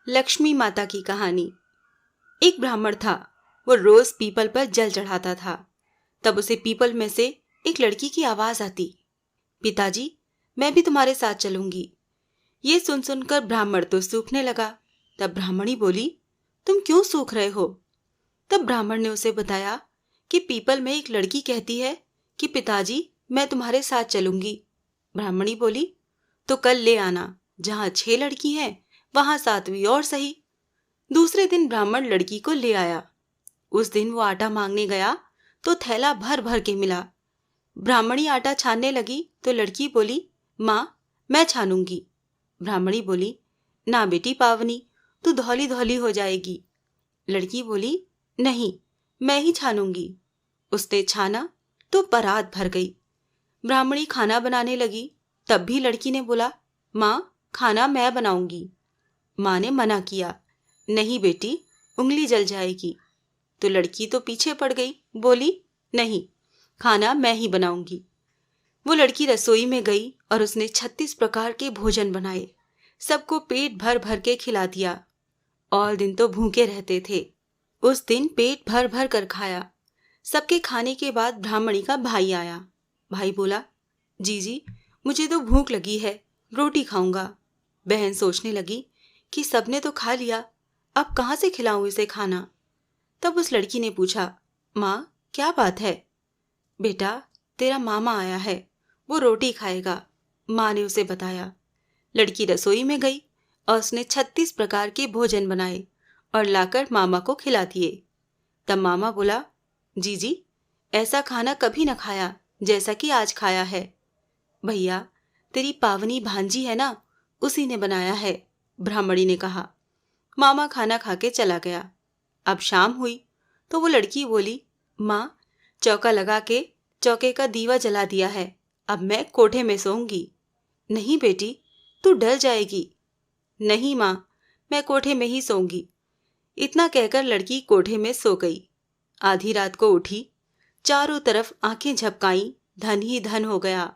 लक्ष्मी माता की कहानी। एक ब्राह्मण था। वो रोज पीपल पर जल चढ़ाता था। तब उसे पीपल में से एक लड़की की आवाज आती, पिताजी, मैं भी तुम्हारे साथ चलूंगी। ये सुन सुनकर ब्राह्मण तो सूखने लगा। तब ब्राह्मणी बोली, तुम क्यों सूख रहे हो? तब ब्राह्मण ने उसे बताया कि पीपल में एक लड़की कहती है कि पिताजी, मैं तुम्हारे साथ चलूंगी। ब्राह्मणी बोली, तो कल ले आना, जहां 6 लड़की हैं वहां 7वीं और सही। दूसरे दिन ब्राह्मण लड़की को ले आया। उस दिन वो आटा मांगने गया तो थैला भर भर के मिला। ब्राह्मणी आटा छानने लगी तो लड़की बोली, माँ, मैं छानूंगी। ब्राह्मणी बोली, ना बेटी पावनी, तू धौली धौली हो जाएगी। लड़की बोली, नहीं, मैं ही छानूंगी। उसने छाना तो परात भर गई। ब्राह्मणी खाना बनाने लगी, तब भी लड़की ने बोला, माँ, खाना मैं बनाऊंगी। माँ ने मना किया, नहीं बेटी, उंगली जल जाएगी। तो लड़की तो पीछे पड़ गई, बोली, नहीं, खाना मैं ही बनाऊंगी। वो लड़की रसोई में गई और उसने 36 प्रकार के भोजन बनाए। सबको पेट भर भर के खिला दिया। और दिन तो भूखे रहते थे। उस दिन पेट भर भर कर खाया। सबके खाने के बाद ब्राह्मणी का भाई आया। भाई बोला, जीजी, मुझे तो भूख लगी है, रोटी खाऊंगा। बहन सोचने लगी कि सबने तो खा लिया, अब कहाँ से खिलाऊं इसे खाना। तब उस लड़की ने पूछा, माँ, क्या बात है? बेटा, तेरा मामा आया है, वो रोटी खाएगा, माँ ने उसे बताया। लड़की रसोई में गई और उसने 36 प्रकार के भोजन बनाए और लाकर मामा को खिला दिए। तब मामा बोला, जीजी, ऐसा खाना कभी न खाया जैसा कि आज खाया है। भैया, तेरी पावनी भांजी है ना, उसी ने बनाया है, ब्राह्मणी ने कहा। मामा खाना खा के चला गया। अब शाम हुई तो वो लड़की बोली, माँ, चौका लगा के चौके का दीवा जला दिया है, अब मैं कोठे में सोऊंगी। नहीं बेटी, तू डर जाएगी। नहीं माँ, मैं कोठे में ही सोऊंगी। इतना कहकर लड़की कोठे में सो गई। आधी रात को उठी, चारों तरफ आंखें झपकाईं, धन ही धन हो गया।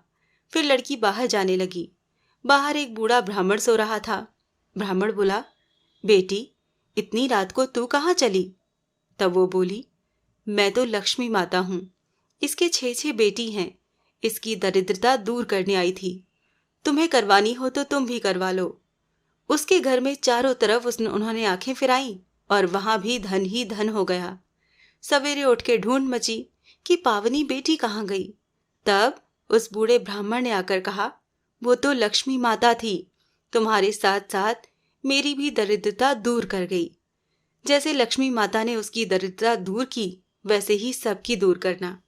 फिर लड़की बाहर जाने लगी। बाहर एक बूढ़ा ब्राह्मण सो रहा था। ब्राह्मण बोला, बेटी, इतनी रात को तू कहाँ चली? तब वो बोली, मैं तो लक्ष्मी माता हूँ, इसके 6 बेटी हैं, इसकी दरिद्रता दूर करने आई थी। तुम्हें करवानी हो तो तुम भी करवा लो। उसके घर में चारों तरफ उन्होंने आंखें फिराई और वहां भी धन ही धन हो गया। सवेरे उठ के ढूंढ मची कि पावनी बेटी कहाँ गई। तब उस बूढ़े ब्राह्मण ने आकर कहा, वो तो लक्ष्मी माता थी, तुम्हारे साथ साथ मेरी भी दरिद्रता दूर कर गई। जैसे लक्ष्मी माता ने उसकी दरिद्रता दूर की, वैसे ही सबकी दूर करना।